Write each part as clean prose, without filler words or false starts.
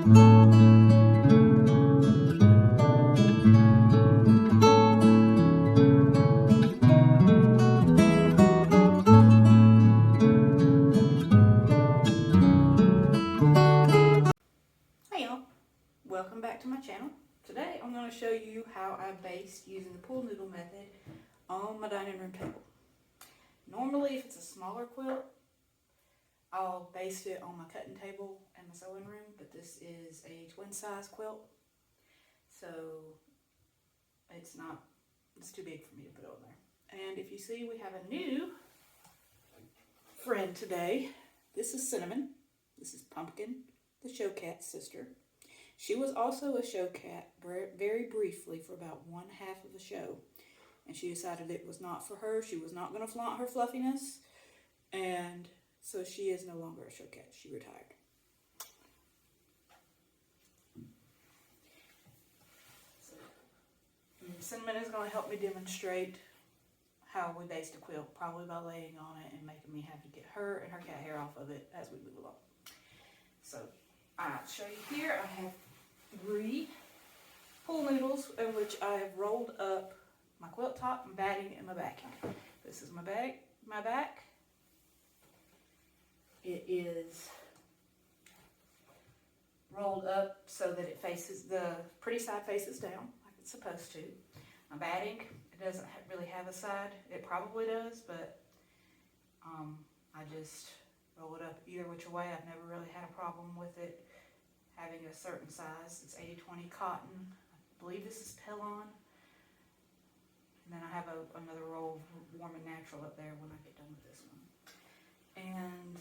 Welcome back to my channel. Today I'm going to show you how I baste using the pool noodle method on my dining room table. Normally if it's a smaller quilt, I'll baste it on my cutting table and my sewing room, but this is a twin size quilt, so it's too big for me to put on there. And if you see, we have a new friend today. This is Cinnamon. This is Pumpkin, the show cat's sister. She was also a show cat very briefly for about 1/2 of the show. And she decided it was not for her. She was not going to flaunt her fluffiness. And so she is no longer a show cat. She retired. Cinnamon is going to help me demonstrate how we baste a quilt, probably by laying on it and making me have to get her and her cat hair off of it as we move along. So I'll show you here. I have 3 pool noodles in which I have rolled up my quilt top, my batting, and my backing. This is my back. It is rolled up so that it faces, the pretty side faces down like it's supposed to. My batting, it doesn't really have a side. It probably does, but I just roll it up either which way. I've never really had a problem with it having a certain size. It's 80/20 cotton. I believe this is Pillon. And then I have another roll of Warm and Natural up there when I get done with this one. And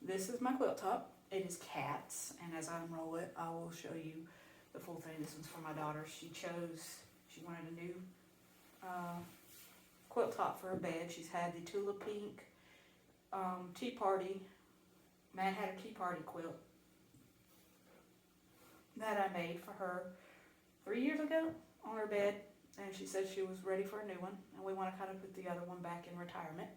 this is my quilt top. It is Cat's, and as I unroll it, I will show you the full thing. This one's for my daughter. She wanted a new quilt top for her bed. She's had the Tulip Pink Tea Party, Mad Hatter Tea Party quilt that I made for her 3 years ago on her bed, and she said she was ready for a new one, and we want to kind of put the other one back in retirement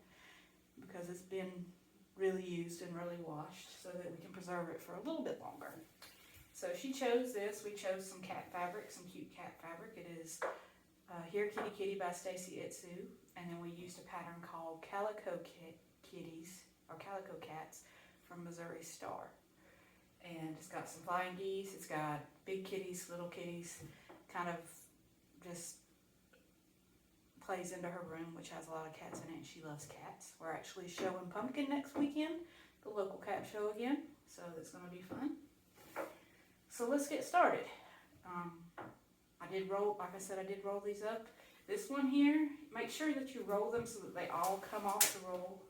because it's been really used and really washed so that we can preserve it for a little bit longer. So she chose this. We chose some cat fabric, some cute cat fabric. It is Here Kitty Kitty by Stacy Itsu, and then we used a pattern called Calico Kitties, or Calico Cats, from Missouri Star. And it's got some flying geese, it's got big kitties, little kitties, kind of just plays into her room, which has a lot of cats in it, and she loves cats. We're actually showing Pumpkin next weekend, the local cat show again, so that's going to be fun. So let's get started. Like I said, I did roll these up. This one here, make sure that you roll them so that they all come off the roll.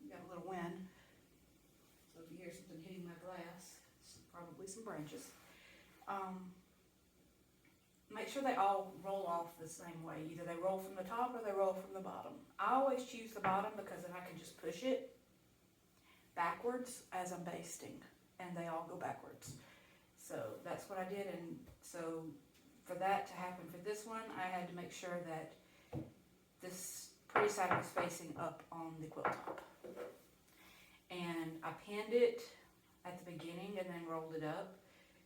You got a little wind. So if you hear something hitting my glass, it's probably some branches. Make sure they all roll off the same way. Either they roll from the top or they roll from the bottom. I always choose the bottom because then I can just push it backwards as I'm basting, and they all go backwards. So that's what I did, and so for that to happen for this one, I had to make sure that this pretty side was facing up on the quilt top. And I pinned it at the beginning and then rolled it up.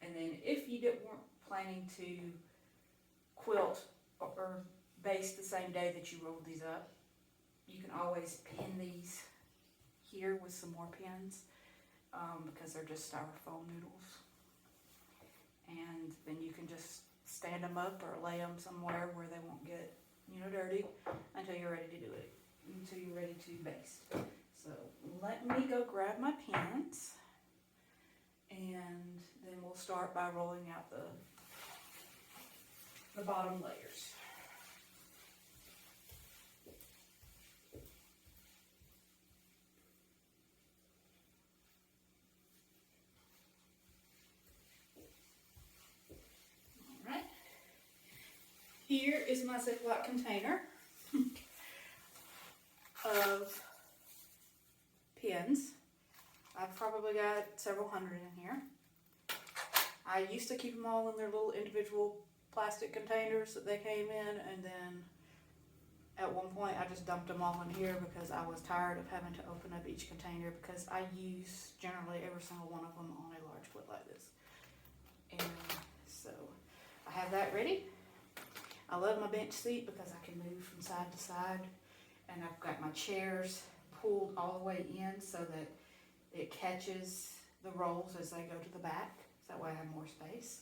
And then if you weren't planning to quilt or baste the same day that you rolled these up, you can always pin these here with some more pins because they're just styrofoam noodles. And then you can just stand them up or lay them somewhere where they won't get, dirty until you're ready to do it, until you're ready to baste. So let me go grab my pins, and then we'll start by rolling out the bottom layers. Here is my Ziploc container of pins. I've probably got several hundred in here. I used to keep them all in their little individual plastic containers that they came in, and then at one point I just dumped them all in here because I was tired of having to open up each container, because I use generally every single one of them on a large quilt. like this. And so I have that ready. I love my bench seat because I can move from side to side, and I've got my chairs pulled all the way in so that it catches the rolls as they go to the back, so that way I have more space.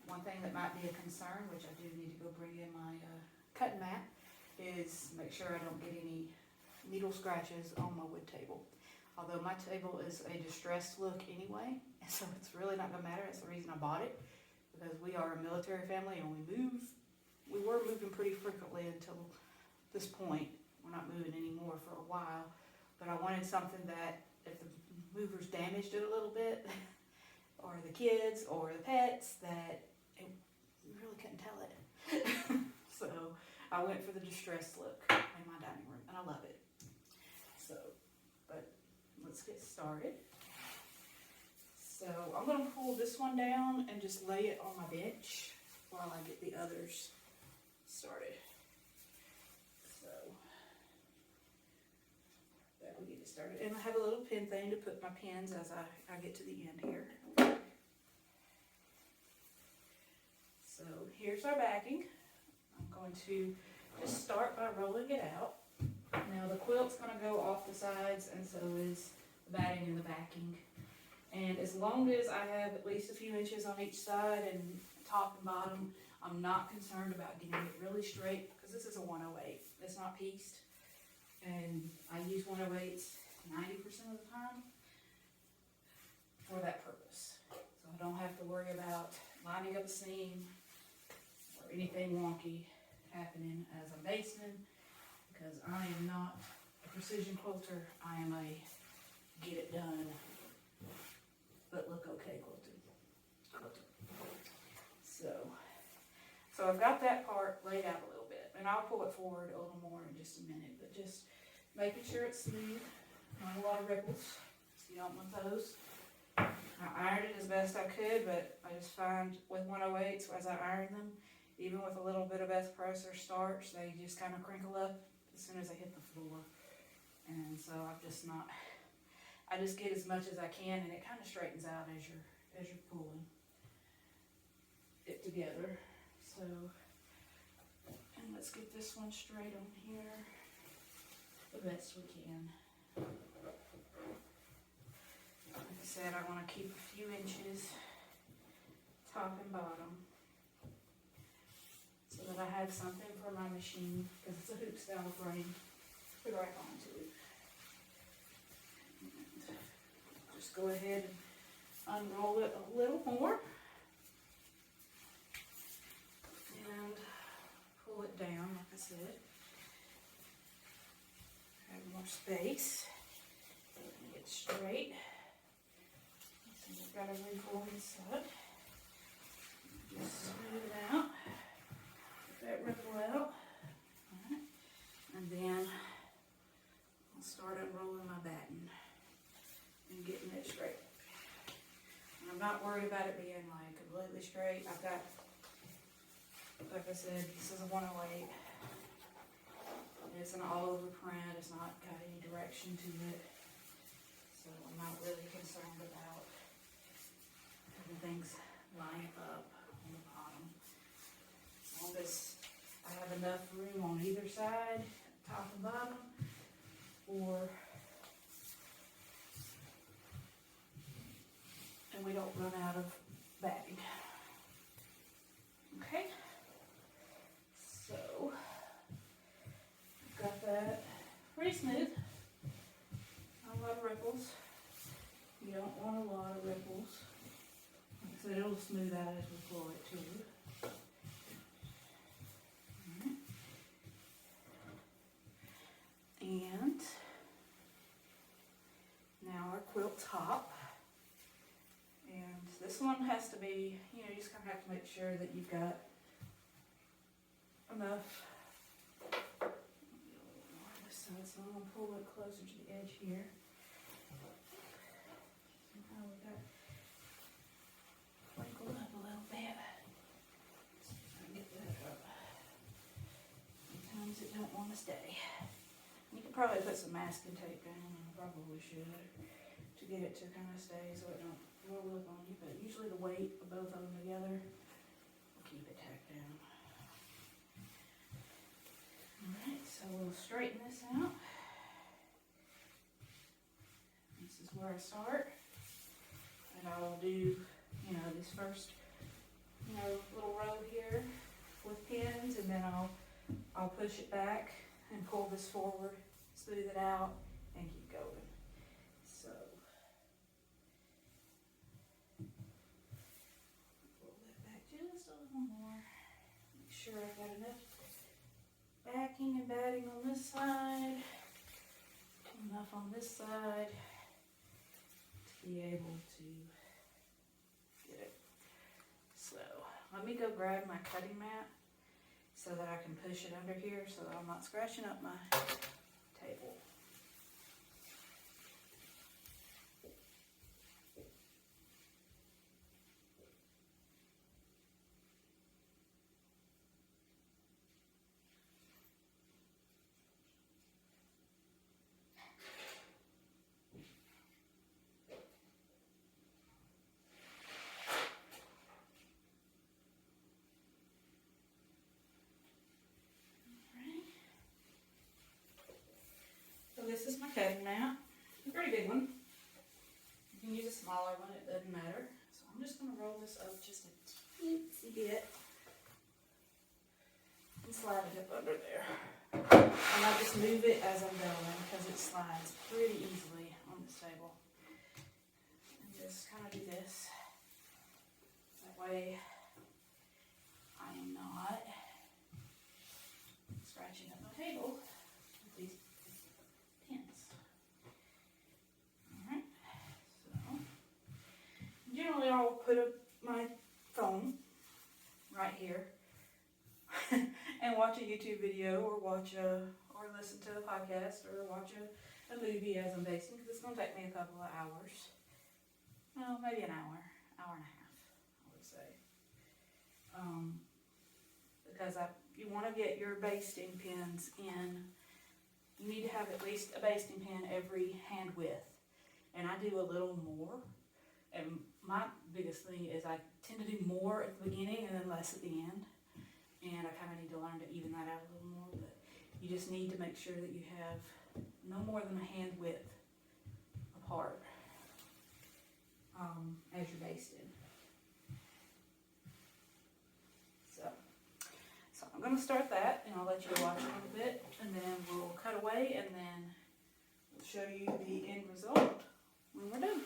One thing that might be a concern, which I do need to go bring in my cutting mat, is make sure I don't get any needle scratches on my wood table. Although my table is a distressed look anyway, so it's really not gonna matter. That's the reason I bought it, because we are a military family and we were moving pretty frequently until this point. We're not moving anymore for a while, but I wanted something that if the movers damaged it a little bit, or the kids or the pets, that you really couldn't tell it. So I went for the distressed look in my dining room, and I love it. So, but let's get started. So I'm going to pull this one down and just lay it on my bench while I get the others started. So that will get it started. And I have a little pin thing to put my pins as I get to the end here. So here's our backing. I'm going to just start by rolling it out. Now the quilt's going to go off the sides, and so is the batting and the backing. And as long as I have at least a few inches on each side and top and bottom, I'm not concerned about getting it really straight, because this is a 108. It's not pieced. And I use 108s 90% of the time for that purpose. So I don't have to worry about lining up a seam or anything wonky happening as I'm basting, because I am not a precision quilter. I am a get it done but look okay quilter. So I've got that part laid out a little bit, and I'll pull it forward a little more in just a minute, but just making sure it's smooth, not a lot of ripples, so you don't want those. I ironed it as best I could, but I just find with 108s, as I iron them, even with a little bit of S-press or starch, they just kind of crinkle up as soon as they hit the floor. And so I just get as much as I can, and it kind of straightens out as you're pulling it together. So, and let's get this one straight on here the best we can. Like I said, I want to keep a few inches top and bottom, so that I have something for my machine, because it's a hoop style frame, put right onto it. And just go ahead and unroll it a little more and pull it down, like I said. Have more space and get straight. So we've got a wrinkle inside. Just smooth it out. Get that ripple out. Alright. And then I'll start unrolling my batten and getting it straight. And I'm not worried about it being like completely straight. I've got, like I said, this is a 108. It's an all-over print. It's not got any direction to it. So I'm not really concerned about having things line up on the bottom. As long as I have enough room on either side, top and bottom, and we don't run out of batting. Okay, so I've got that pretty smooth. Not a lot of ripples. You don't want a lot of ripples. Like I said, it'll smooth out as we pull it too. Alright. And now our quilt top. And this one has to be, you just kind of have to make sure that you've got enough. So I'm going to pull it closer to the edge here. Now we got wrinkled up a little bit. See if I can get that up. Sometimes it don't want to stay. You could probably put some masking tape down, and I probably should, to get it to kind of stay so it don't roll up on you, but usually the weight of both of them together will keep it tacked down. Alright, so we'll straighten this out. This is where I start. And I'll do, you know, this first, you know, little row here with pins, and then I'll push it back and pull this forward, smooth it out, and keep going. So, pull that back just a little more. Make sure I've got enough backing and batting on this side, enough on this side to be able to get it. So, let me go grab my cutting mat so that I can push it under here so that I'm not scratching up my table. This is my cutting mat, a pretty big one. You can use a smaller one, it doesn't matter. So I'm just going to roll this up just a teensy bit and slide it up under there. And I just move it as I'm going because it slides pretty easily on this table. And just kind of do this. That way I am not scratching up my table with these pins. Alright, so generally I'll put my phone right here and watch a YouTube video or or listen to a podcast or watch a movie as I'm basting, because it's going to take me a couple of hours. Well, maybe an hour and a half, I would say. Because you want to get your basting pins in. You need to have at least a basting pin every hand width. And I do a little more. And my biggest thing is I tend to do more at the beginning and then less at the end. And I kind of need to learn to even that out a little more. But you just need to make sure that you have no more than a hand width apart as you're basting. So I'm going to start that, and I'll let you watch a little bit, and then we'll cut away, and then we'll show you the end result when we're done.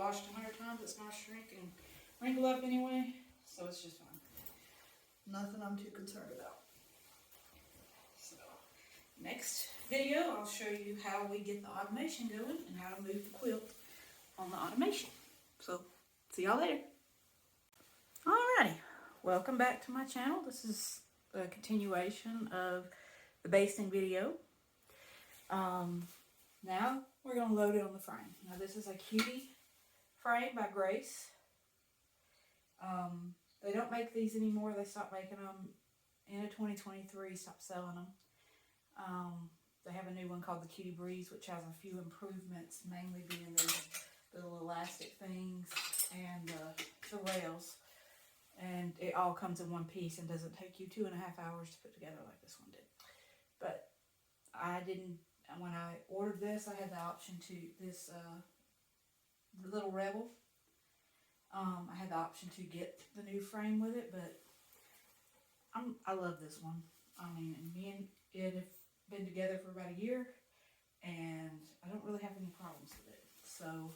washed 100 times, it's gonna shrink and wrinkle up anyway, so it's just fine. Nothing I'm too concerned about. So, next video, I'll show you how we get the automation going and how to move the quilt on the automation. So, see y'all later. Alrighty, welcome back to my channel. This is a continuation of the basting video. Now we're going to load it on the frame. Now this is a Cutie frame by Grace. They don't make these anymore. They stopped making them in 2023, stopped selling them. They have a new one called the Cutie Breeze, which has a few improvements, mainly being the little elastic things and the rails. And it all comes in one piece and doesn't take you 2.5 hours to put together like this one did. But I didn't, when I ordered this, I had the option to, the little Rebel. I had the option to get the new frame with it, but I love this one. I mean, me and it have been together for about a year, and I don't really have any problems with it. So,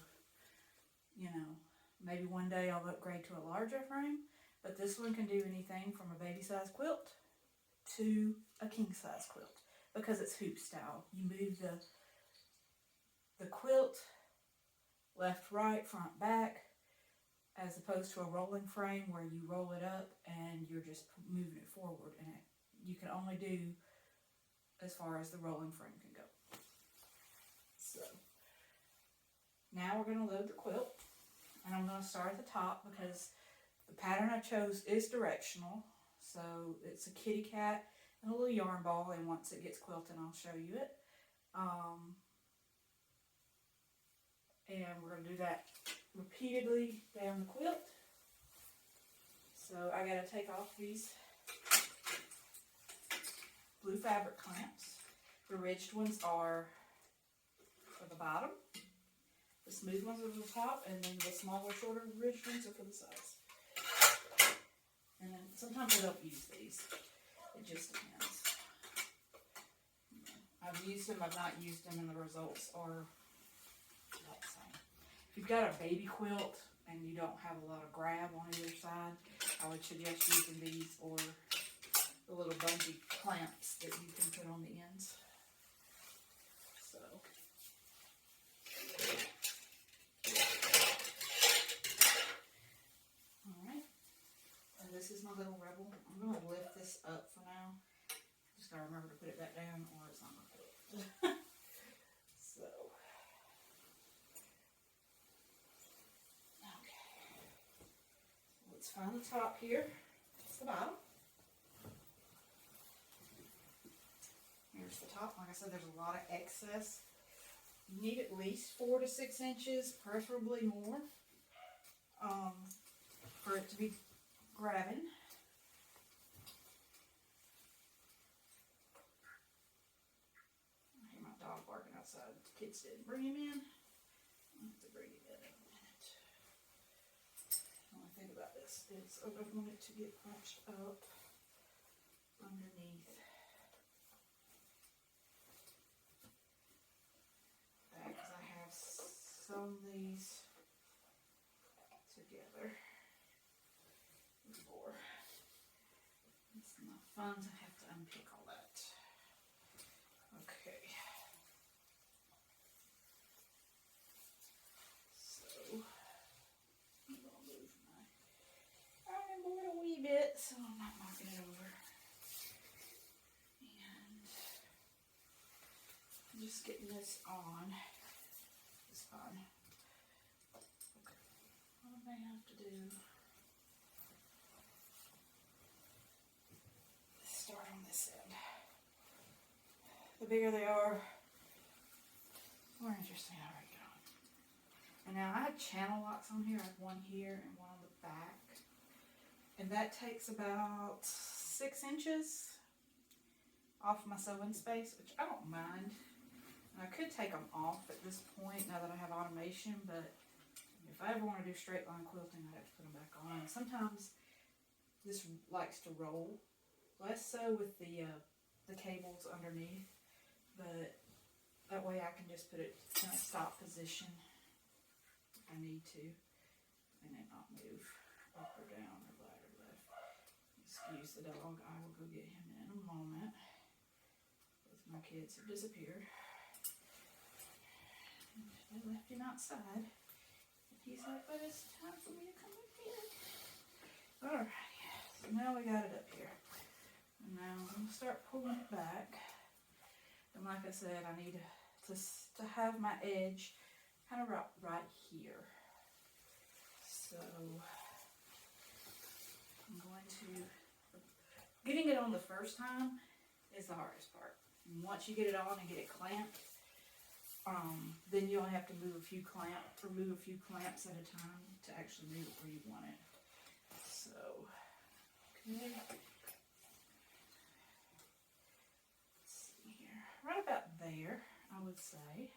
you know, maybe one day I'll upgrade to a larger frame, but this one can do anything from a baby size quilt to a king size quilt because it's hoop style. You move the quilt left, right, front, back, as opposed to a rolling frame where you roll it up and you're just moving it forward, and you can only do as far as the rolling frame can go. So now we're going to load the quilt, and I'm going to start at the top because the pattern I chose is directional. So it's a kitty cat and a little yarn ball, and once it gets quilted I'll show you it. And we're going to do that repeatedly down the quilt. So I got to take off these blue fabric clamps. The ridged ones are for the bottom, the smooth ones are for the top, and then the smaller, shorter ridged ones are for the sides. And then sometimes I don't use these. It just depends. I've used them, I've not used them, and the results are about the same. If you've got a baby quilt and you don't have a lot of grab on either side, I would suggest using these or the little bungee clamps that you can put on the ends. So, alright. And this is my little Rebel. I'm going to lift this up for now. Just got to remember to put it back down or it's not going to fit. So, okay. Let's find the top here. It's the bottom. Here's the top. Like I said, there's a lot of excess. You need at least 4 to 6 inches, preferably more, for it to be grabbing. I hear my dog barking outside. The kids didn't bring him in. I'll have to bring him in a minute. The only thing about this is I don't want it to get punched up underneath. Because I have sewn these together before. It's not fun to have to unpick all that. Okay. So, I'm going to move my iron board a wee bit so I'm not knocking it over. And just getting this on is fun. Okay. What I may have to do is start on this end. The bigger they are, the more interesting I already get on. And now I have channel locks on here. I have one here and one on the back. And that takes about 6 inches off my sewing space, which I don't mind. And I could take them off at this point now that I have automation, but if I ever want to do straight line quilting, I'd have to put them back on. And sometimes this likes to roll, less so with the cables underneath, but that way I can just put it in a stop position I need to, and it not move up or down or right or left. Excuse the dog, I will go get him in a moment. Both my kids have disappeared. They left him outside. And he's like, but it's time for me to come back in. Alright, so now we got it up here. And now I'm going to start pulling it back. And like I said, I need to have my edge kind of right here. So I'm going to, getting it on the first time is the hardest part. And once you get it on and get it clamped, then you only have to remove a few clamps at a time to actually move it where you want it. So, okay. Right about there, I would say,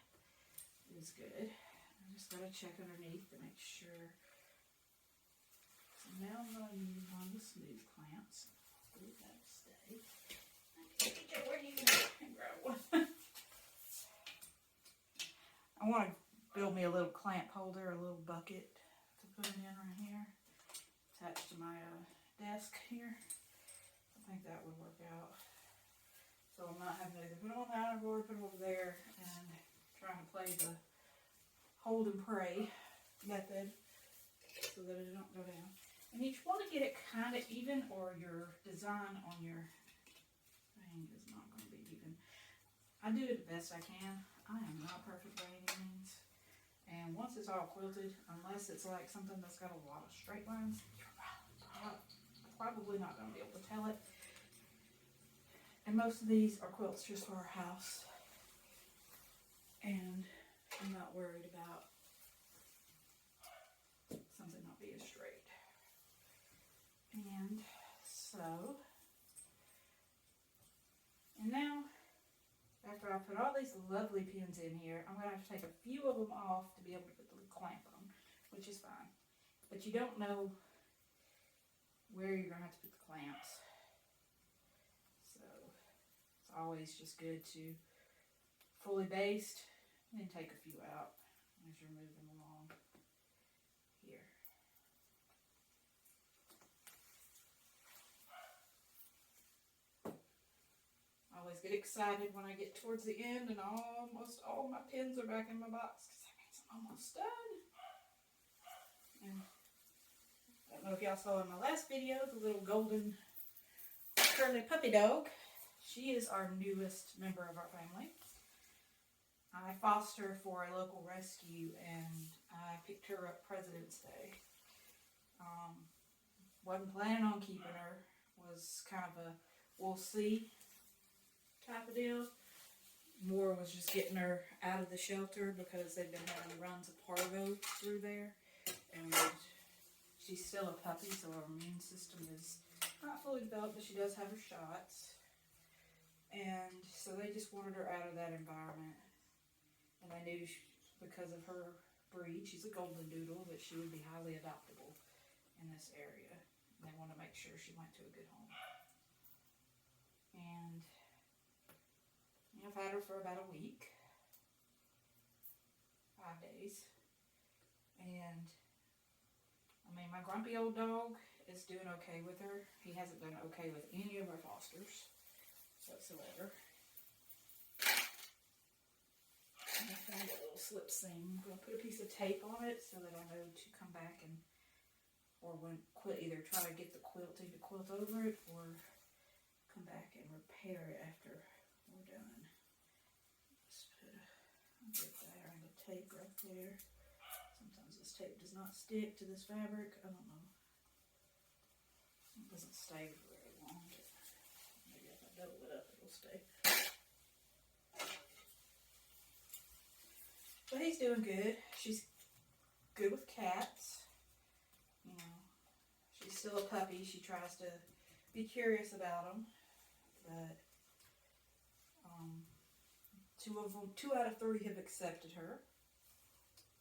is good. I just got to check underneath to make sure. So now I'm going to use one of the smooth clamps. Hopefully that'll stay. Okay, where do you grab one? I want to build me a little clamp holder, a little bucket to put it in right here, attached to my desk here. I think that would work out. So I'm not having to either put it on the outer board, put it over there, and trying to play the hold and pray method so that it don't go down. And you want to get it kind of even, or your design on your thing is not going to be even. I do it the best I can. I am not perfect by any means. And once it's all quilted, unless it's like something that's got a lot of straight lines, you're probably not going to be able to tell it. And most of these are quilts just for our house. And I'm not worried about something not being straight. And so, and now, after I put all these lovely pins in here, I'm going to have to take a few of them off to be able to put the clamp on, which is fine. But you don't know where you're going to have to put the clamps. Always just good to fully baste and then take a few out as you're moving along here. I always get excited when I get towards the end and almost all my pins are back in my box because that means I'm almost done. And I don't know if y'all saw in my last video the little golden curly puppy dog. She is our newest member of our family. I fostered her for a local rescue and I picked her up President's Day. Wasn't planning on keeping her. Was kind of a we'll see type of deal. More was just getting her out of the shelter because they've been having runs of parvo through there. And she's still a puppy, so her immune system is not fully developed, but she does have her shots. And so they just wanted her out of that environment. And I knew because of her breed, she's a golden doodle, that she would be highly adoptable in this area. And they wanted to make sure she went to a good home. And I've had her for about a week. 5 days. And I mean, my grumpy old dog is doing okay with her. He hasn't done okay with any of our fosters whatsoever. And I found a little slip seam. I'm going to put a piece of tape on it so that I know to come back and, or when either try to get the quilting to quilt over it, or come back and repair it after we're done. Just put a bit there and the tape right there. Sometimes this tape does not stick to this fabric. I don't know. It doesn't stay very long. Maybe if I double it up, it'll stay. But he's doing good. She's good with cats. You know, she's still a puppy. She tries to be curious about them. But 2 out of 3 have accepted her.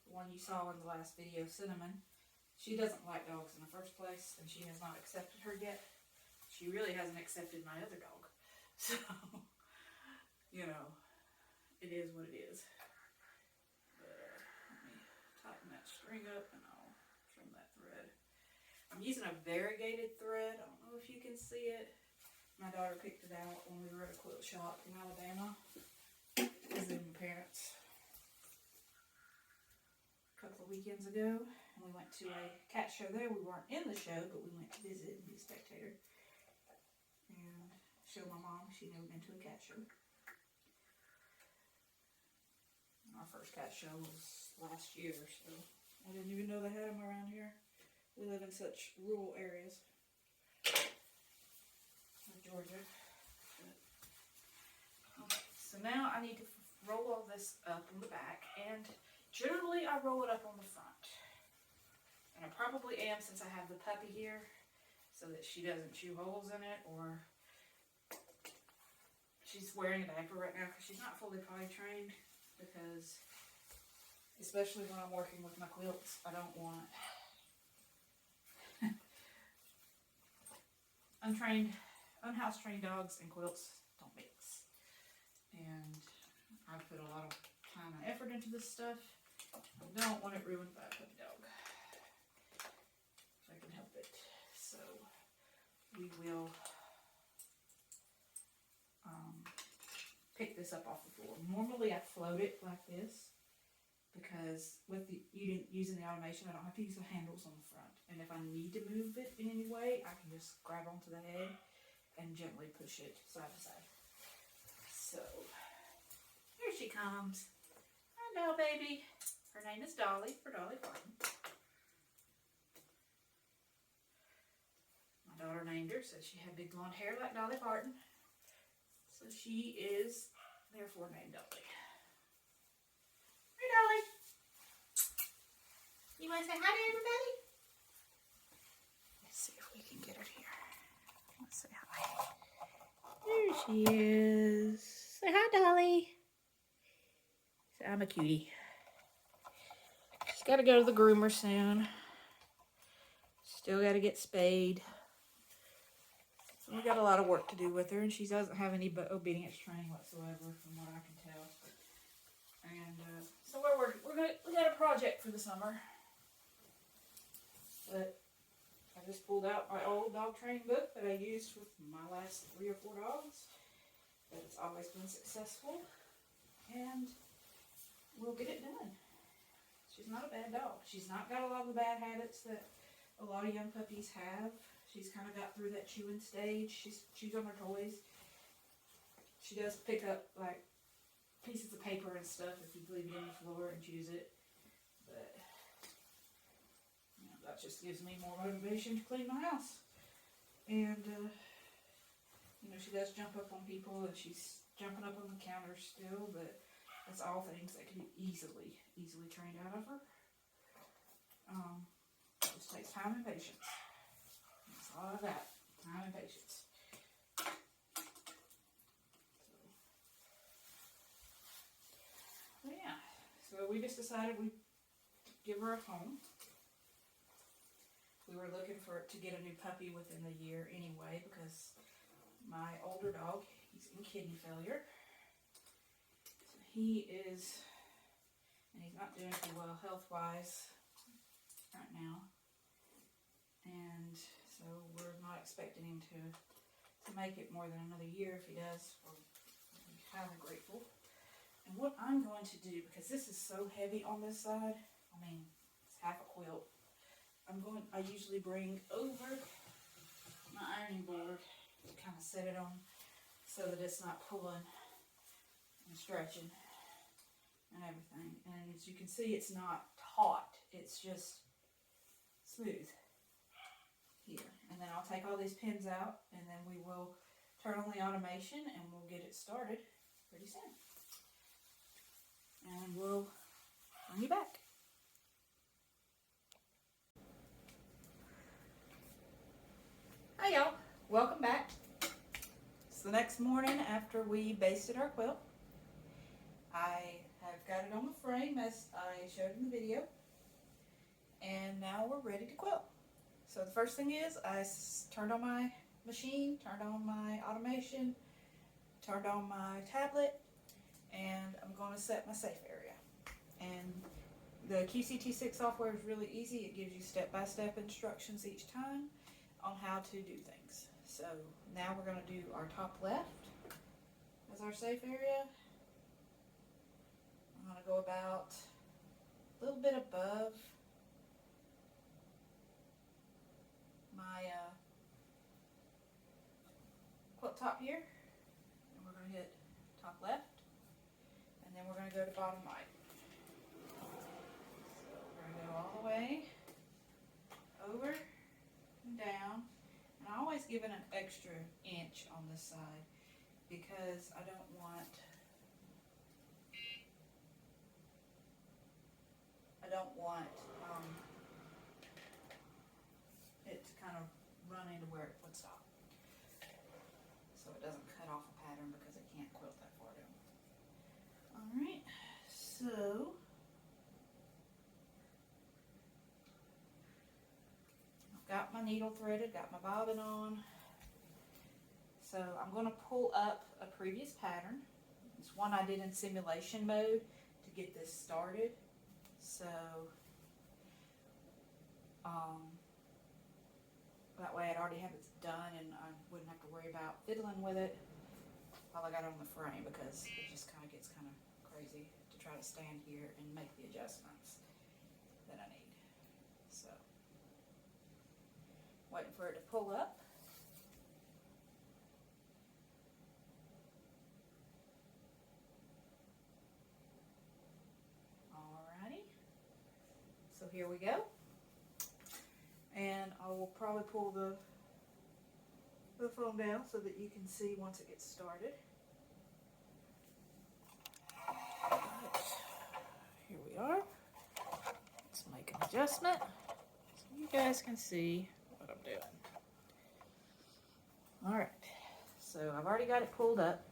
The one you saw in the last video, Cinnamon, she doesn't like dogs in the first place, and she has not accepted her yet. She really hasn't accepted my other dog. So, you know, it is what it is. But, let me tighten that strap. string up and I'll trim that thread. I'm using a variegated thread. I don't know if you can see it. My daughter picked it out when we were at a quilt shop in Alabama. Visiting my parents a couple of weekends ago. And we went to a cat show there. We weren't in the show, but we went to visit and be a spectator. And show my mom. She'd never been to a cat show. Our first cat show was last year, so I didn't even know they had them around here. We live in such rural areas. Georgia. Okay, so now I need to roll all this up on the back, and generally I roll it up on the front. And I probably am, since I have the puppy here, so that she doesn't chew holes in it, or she's wearing a diaper right now because she's not fully potty trained, because especially when I'm working with my quilts, I don't want unhouse trained dogs and quilts don't mix. And I put a lot of time and effort into this stuff. I don't want it ruined by a puppy dog, if I can help it. So we will pick this up off the floor. Normally I float it like this, because with using the automation, I don't have to use the handles on the front. And if I need to move it in any way, I can just grab onto the head and gently push it side to side. So, here she comes. Hello, baby. Her name is Dolly, for Dolly Parton. My daughter named her, said she had big blonde hair like Dolly Parton. So she is therefore named Dolly. Hey, Dolly. You want to say hi to everybody? Let's see if we can get her here. Let's say hi. There she is. Say hi, Dolly. Say, I'm a cutie. She's got to go to the groomer soon. Still got to get spayed. So we got a lot of work to do with her, and she doesn't have any obedience training whatsoever, from what I can tell. And so we got a project for the summer. But I just pulled out my old dog training book that I used with my last 3 or 4 dogs. But it's always been successful, and we'll get it done. She's not a bad dog. She's not got a lot of the bad habits that a lot of young puppies have. She's kind of got through that chewing stage. She chews on her toys. She does pick up like pieces of paper and stuff if you leave it on the floor and chews it. But you know, that just gives me more motivation to clean my house. And you know, she does jump up on people, and she's jumping up on the counter still, but that's all things that can be easily trained out of her. It just takes time and patience. That's all I got. Time and patience. So yeah. So we just decided we'd give her a home. We were looking to get a new puppy within the year anyway, because my older dog, he's in kidney failure. So he is, and he's not doing too well health-wise right now. And so we're not expecting him to make it more than another year. If he does, we'll be highly grateful. And what I'm going to do, because this is so heavy on this side, I mean, it's half a quilt, I usually bring over my ironing board to kind of set it on so that it's not pulling and stretching and everything. And as you can see, it's not taut, it's just smooth here. And then I'll take all these pins out, and then we will turn on the automation and we'll get it started pretty soon. And we'll bring you back. Hi y'all, welcome back. It's the next morning after we basted our quilt. I have got it on the frame as I showed in the video. And now we're ready to quilt. So the first thing is I turned on my machine, turned on my automation, turned on my tablet, and I'm going to set my safe area. And The QCT6 software is really easy. It gives you step-by-step instructions each time on how to do things. So now we're going to do our top left as our safe area. I'm going to go about a little bit above my quilt top here, and we're going to hit top left, and then we're going to go to bottom right. So we're going to go all the way over and down, and I always give it an extra inch on this side because I don't want it to kind of run into where it would stop. So it doesn't cut off a pattern because it can't quilt that far down. Alright, so I've got my needle threaded, got my bobbin on. So I'm going to pull up a previous pattern. It's one I did in simulation mode to get this started. So that way I'd already have it done and I wouldn't have to worry about fiddling with it while I got it on the frame, because it just kind of gets kind of crazy to try to stand here and make the adjustments that I need. So waiting for it to pull up. Alrighty, so here we go. And I will probably pull the phone down so that you can see once it gets started. Right. Here we are. Let's make an adjustment so you guys can see what I'm doing. Alright, so I've already got it pulled up,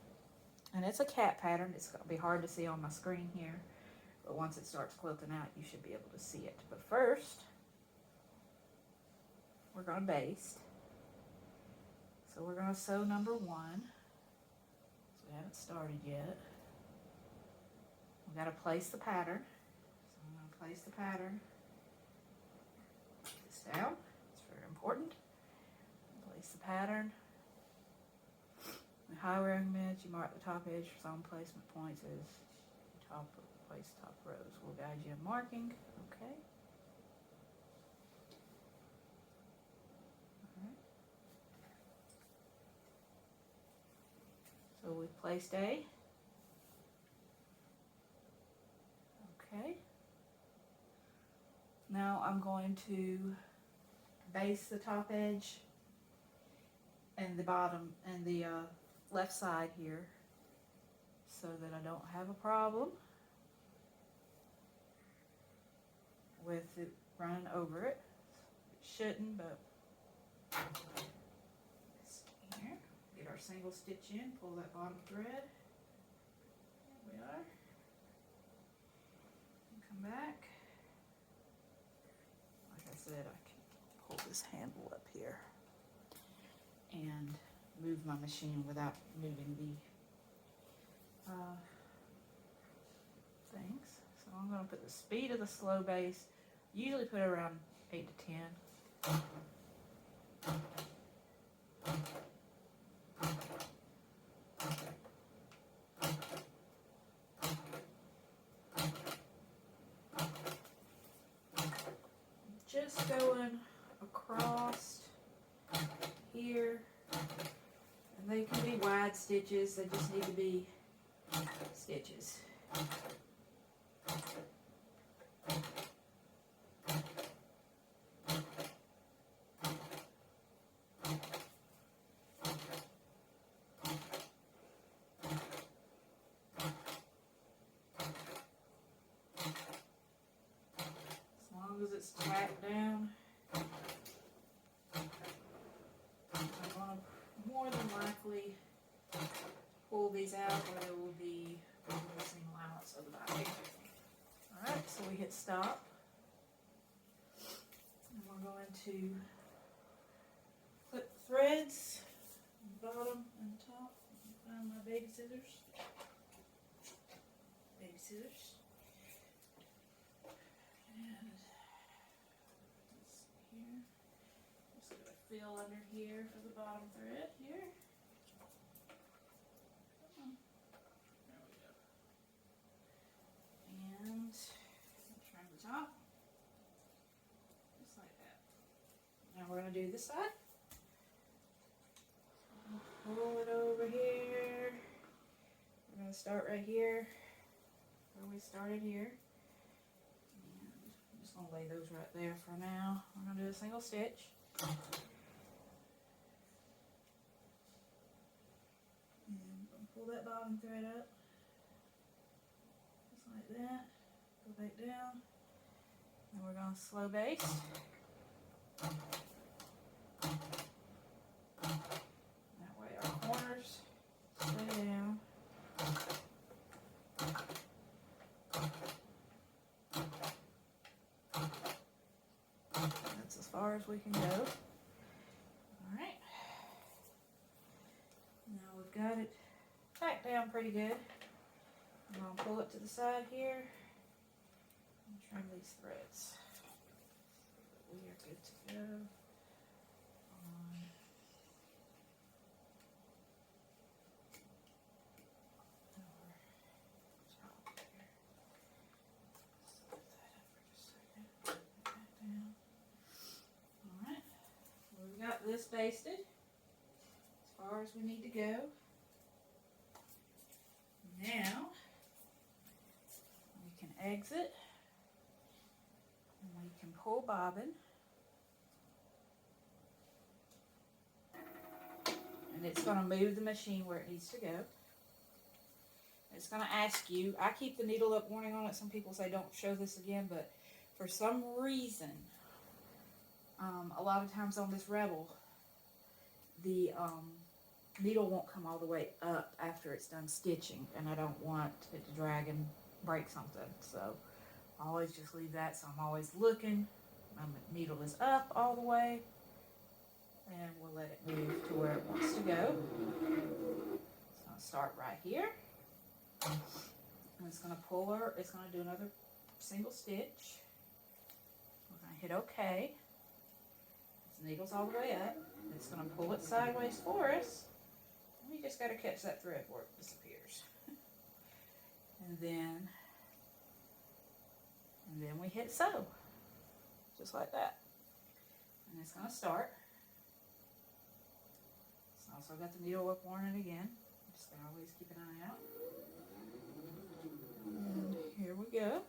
and it's a cat pattern. It's going to be hard to see on my screen here, but once it starts quilting out you should be able to see it. But first we're going to baste. So we're going to sew number 1. So we haven't started yet. We've got to place the pattern. So I'm going to place the pattern. Put this down. It's very important. Place the pattern. The high recommends you mark the top edge for zone placement points as place top rows. We'll guide you in marking. Okay. So we've placed A. Okay. Now I'm going to base the top edge and the bottom and the left side here so that I don't have a problem with it running over it. It shouldn't, but here. Get our single stitch in, pull that bottom thread. There we are. And come back. Like I said, I can pull this handle up here and move my machine without moving the things. So I'm going to put the speed of the slow base, usually put it around 8 to 10. Just going across here, and they can be wide stitches, they just need to be stitches. It's tacked down. I'm going to more than likely pull these out, or there will be a missing allowance of the body. Alright, so we hit stop. And we're going to clip the threads, bottom and top. Find my baby scissors. Baby scissors. feel under here for the bottom thread here. There we go. And trim the top. Just like that. Now we're going to do this side. Pull it over here. We're going to start right here where we started here. And I'm just going to lay those right there for now. We're going to do a single stitch. And pull that bottom thread up. Just like that. Go back down. And we're going to slow baste. That way our corners stay down. That's as far as we can go. Alright. Now we've got it back down pretty good. I'm going to pull it to the side here and trim these threads. So we are good to go. This basted as far as we need to go. Now we can exit and we can pull bobbin, and it's going to move the machine where it needs to go. It's going to ask you, I keep the needle up warning on it. Some people say don't show this again, but for some reason a lot of times on this Rebel, the needle won't come all the way up after it's done stitching, and I don't want it to drag and break something, so I always just leave that. So I'm always looking. My needle is up all the way, and we'll let it move to where it wants to go. It's going to start right here, and it's going to pull her. It's going to do another single stitch. We're going to hit OK. The needle's all the way up. It's going to pull it sideways for us. And we just got to catch that thread before it disappears. And then we hit sew. Just like that. And it's going to start. It's also got the needle up warning again. Just got to always keep an eye out. And here we go.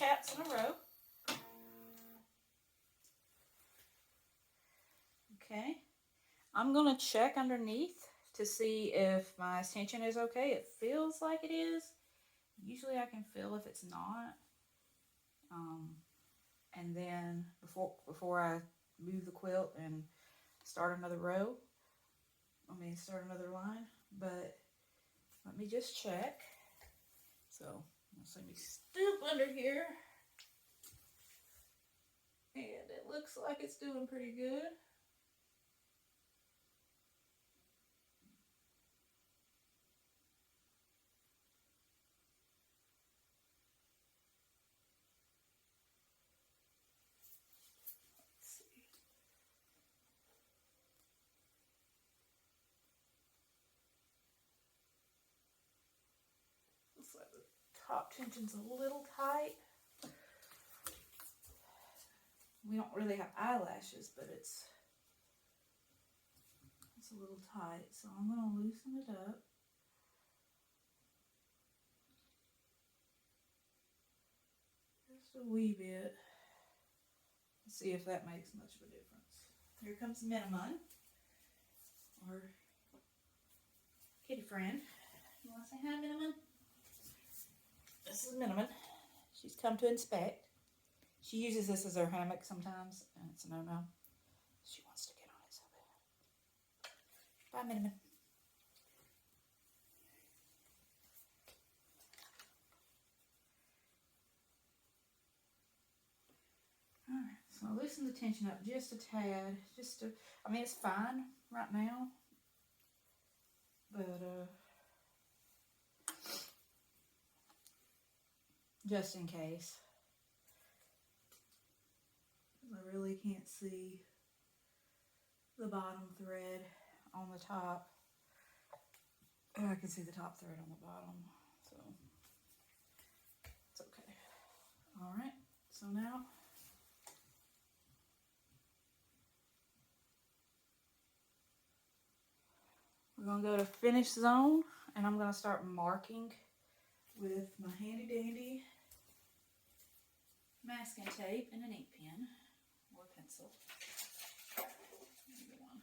taps in a row. Okay, I'm gonna check underneath to see if my tension is okay. It feels like it is. Usually I can feel if it's not. And then before I move the quilt and start another row, start another line, but let me just check. So let me stoop under here, and it looks like it's doing pretty good. Looks like the top tension's a little tight. We don't really have eyelashes, but it's a little tight, so I'm going to loosen it up. Just a wee bit. Let's see if that makes much of a difference. Here comes Minimum, or kitty friend. You want to say hi, Minimum? This is Minimum. She's come to inspect. She uses this as her hammock sometimes, and it's a no-no. She wants to get on it so bad. Bye, Minimum. Alright, so I'll loosen the tension up just a tad. It's fine right now, but just in case. I really can't see the bottom thread on the top. And I can see the top thread on the bottom, so it's okay. Alright, so now we're going to go to finish zone, and I'm going to start marking with my handy dandy masking tape and an ink pen or pencil. Either one.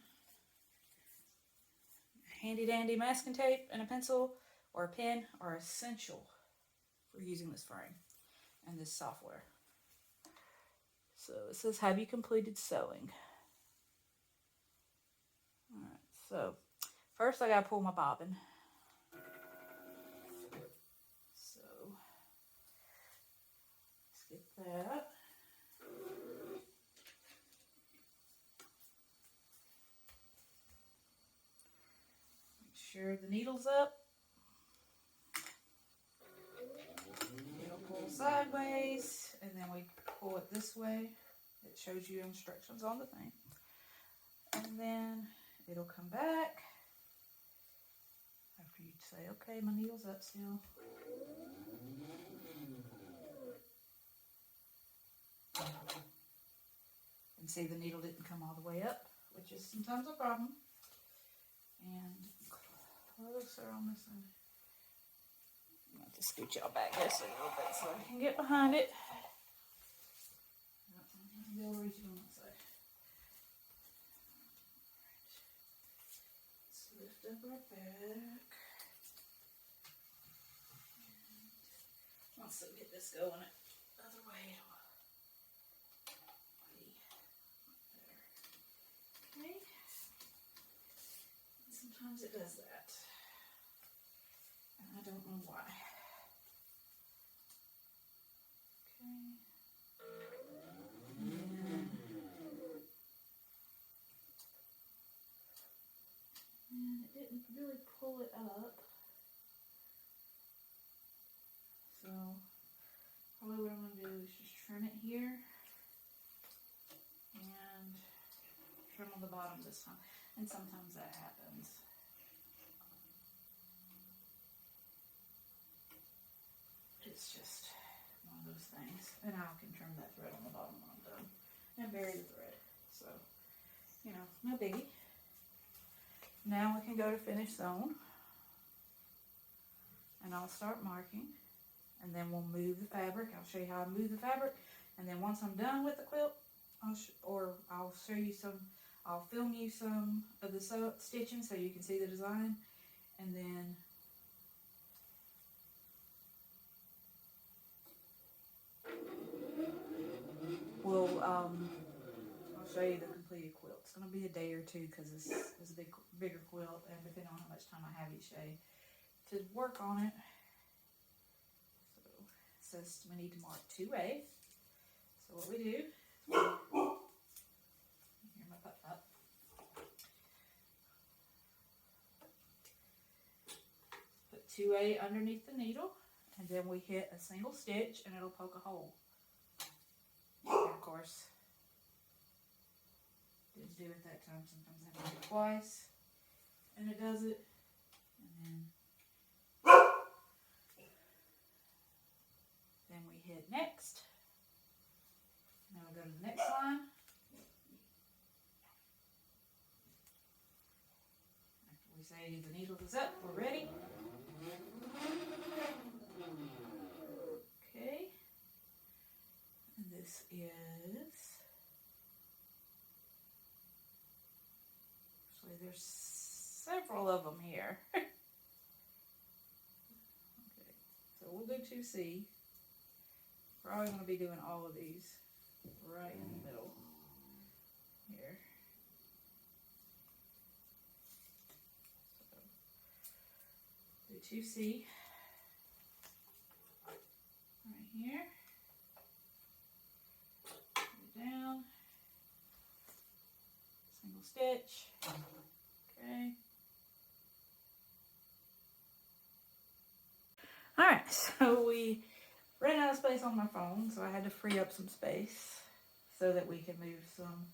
Handy dandy masking tape and a pencil or a pen are essential for using this frame and this software. So it says, have you completed sewing? Alright, so first I gotta pull my bobbin. So let's get that. Make sure the needle's up. It'll pull sideways, and then we pull it this way. It shows you instructions on the thing. And then it'll come back after you say, okay, my needle's up still. And see, the needle didn't come all the way up, which is sometimes a problem. And close her on this side. I'm going to have to scoot y'all back just a little bit so I can get behind it. I'll reach it on that side. Let's lift up our back. Once we get this going the other way, there. Okay. Sometimes it does that, and I don't know why. Okay. And it didn't really pull it up. So probably what I'm going to do is just trim it here and trim on the bottom this time. And sometimes that happens. It's just one of those things. And I can trim that thread on the bottom when I'm done. And bury the thread. So, no biggie. Now we can go to finish zone. And I'll start marking. and then we'll move the fabric. I'll show you how I move the fabric, and then once I'm done with the quilt, I'll show you some, I'll film you some of the stitching so you can see the design, and then I'll show you the completed quilt. It's going to be a day or two because it's a bigger quilt, and depending on how much time I have each day to work on it. So it says we need to mark 2A. So what we do, hear my putt-putt. Put 2A underneath the needle, and then we hit a single stitch and it'll poke a hole. And of course, didn't do it that time. Sometimes I have to do it twice, and it does it. And then we hit next. Now we go to the next line. After we say the needle is up, we're ready. Okay. And this is, actually there's several of them here. Okay, so we'll do 2C. Probably going to be doing all of these right in the middle here. So, do 2C right here. Down, single stitch, okay. Alright, so we ran out of space on my phone, so I had to free up some space so that we can move some,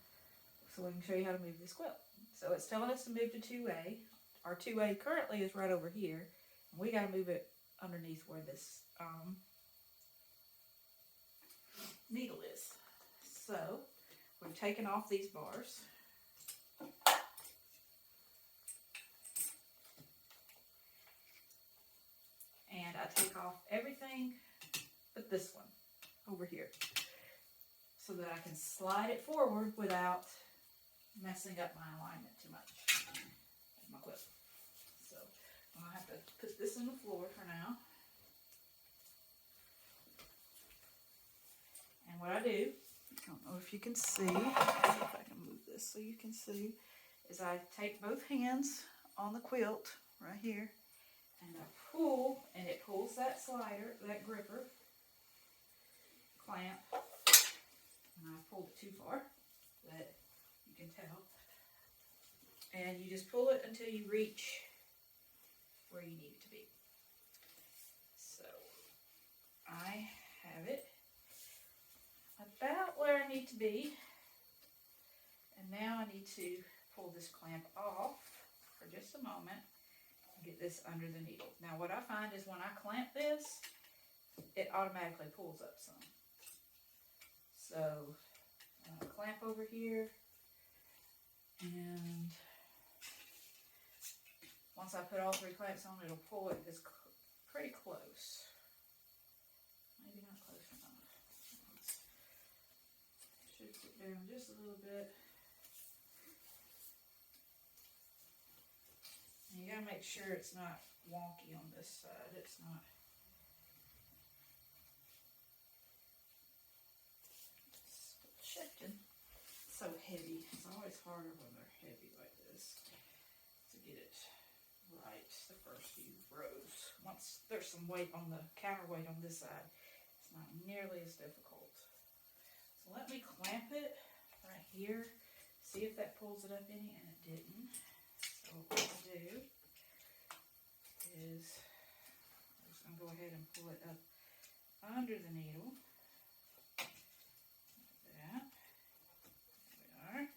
so we can show you how to move this quilt. So it's telling us to move to 2A. Our 2A currently is right over here, and we got to move it underneath where this needle is. So we've taken off these bars. And I take off everything but this one over here so that I can slide it forward without messing up my alignment too much of my quilt. So I'm going to have to put this on the floor for now. And what I do, I don't know if you can see, let's see if I can move this so you can see, is I take both hands on the quilt right here, and I pull, and it pulls that slider, that gripper clamp, and I pulled it too far, that you can tell, and you just pull it until you reach where you need it to be. So I have it about where I need to be, and now I need to pull this clamp off for just a moment and get this under the needle. Now what I find is when I clamp this, it automatically pulls up some. So I'm going to clamp over here, and once I put all 3 clamps on, it'll pull it this pretty close. Maybe not close enough. Shift it down just a little bit. And you gotta make sure it's not wonky on this side. It's not. It's shifting. It's so heavy. It's always harder when they're heavy like this to get it right the first few rows. Once there's some weight on the counterweight on this side, it's not nearly as difficult. So let me clamp it right here, see if that pulls it up any, and it didn't. So what I'll do is I'm just going to go ahead and pull it up under the needle. Like that. There we are.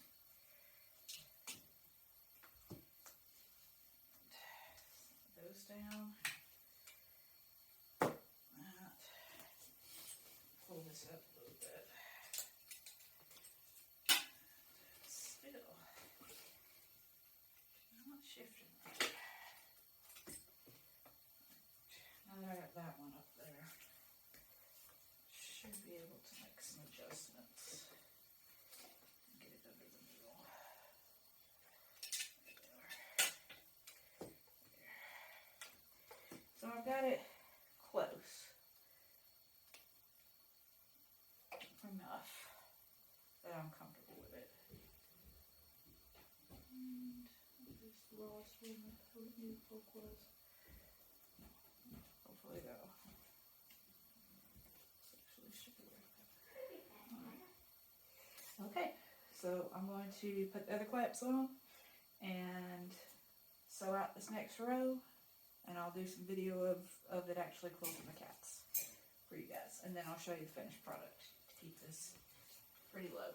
Slide those down. That. Pull this up a little bit. Still not shifting right. Now that I got that one up there, should be able to make some adjustments. Get it under the needle. There we are. There. So I've got it close enough that I'm comfortable with it. And I just lost where my new hook was. Hopefully that'll actually should be right. Alright. Okay, so I'm going to put the other clamps on and sew out this next row, and I'll do some video of it actually quilting the cats for you guys, and then I'll show you the finished product to keep this pretty low.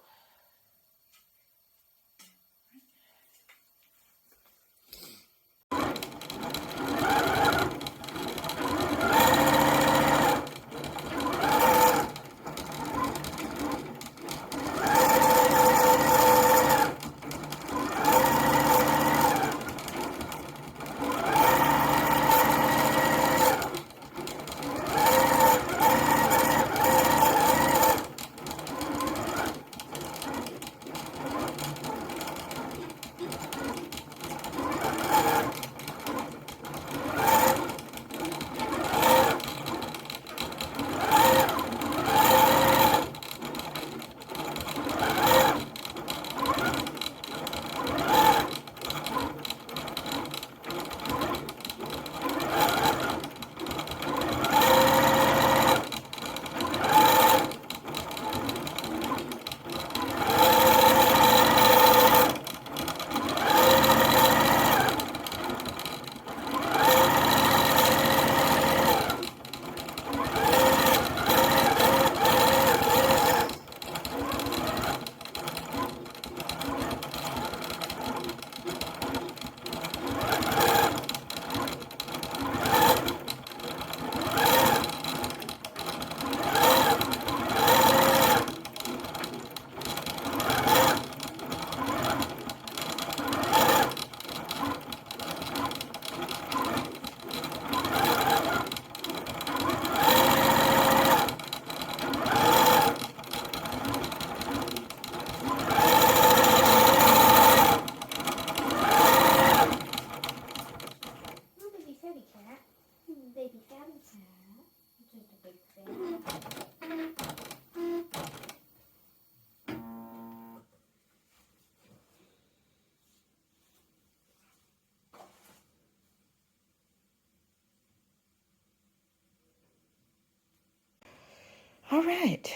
All right,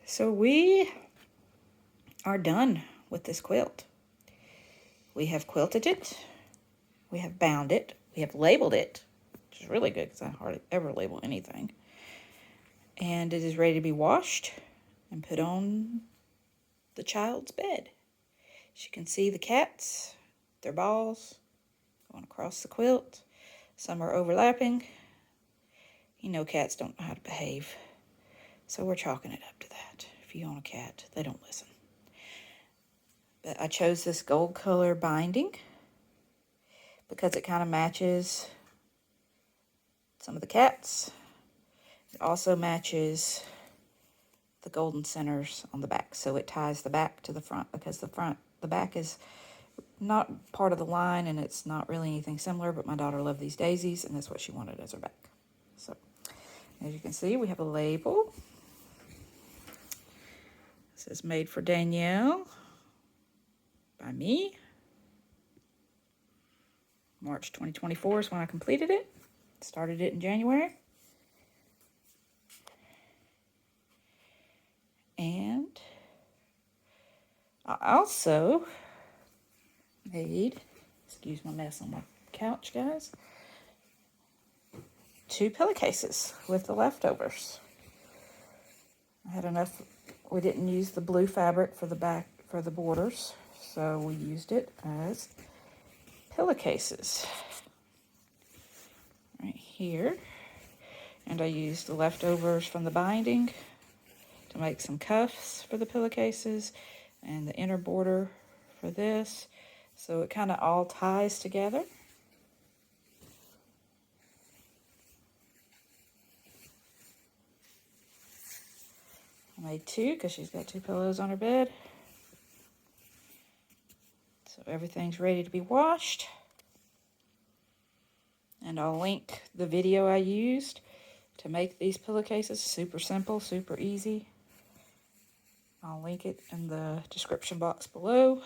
so we are done with this quilt. We have quilted it, we have bound it, we have labeled it, which is really good because I hardly ever label anything. And it is ready to be washed and put on the child's bed. As you can see, the cats, their balls going across the quilt. Some are overlapping. You know cats don't know how to behave. So we're chalking it up to that. If you own a cat, they don't listen. But I chose this gold color binding because it kind of matches some of the cats. It also matches the golden centers on the back. So it ties the back to the front because the back is not part of the line and it's not really anything similar, but my daughter loved these daisies and that's what she wanted as her back. So as you can see, we have a label. It says made for Danielle by me. March 2024 is when I completed it. Started it in January. And I also made, excuse my mess on my couch, guys, 2 pillowcases with the leftovers. I had enough. We didn't use the blue fabric for the back, for the borders, so we used it as pillowcases right here. And I used the leftovers from the binding to make some cuffs for the pillowcases and the inner border for this. So it kind of all ties together. I made 2 because she's got 2 pillows on her bed. So everything's ready to be washed. And I'll link the video I used to make these pillowcases. Super simple, super easy. I'll link it in the description box below.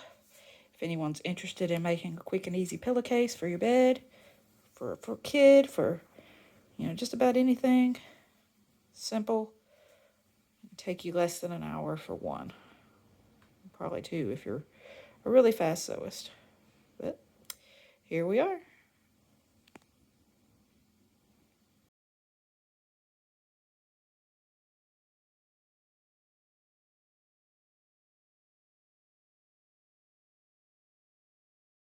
If anyone's interested in making a quick and easy pillowcase for your bed, for a kid, for, you know, just about anything. Simple. It'll take you less than an hour for one. Probably 2 if you're a really fast sewist. But here we are.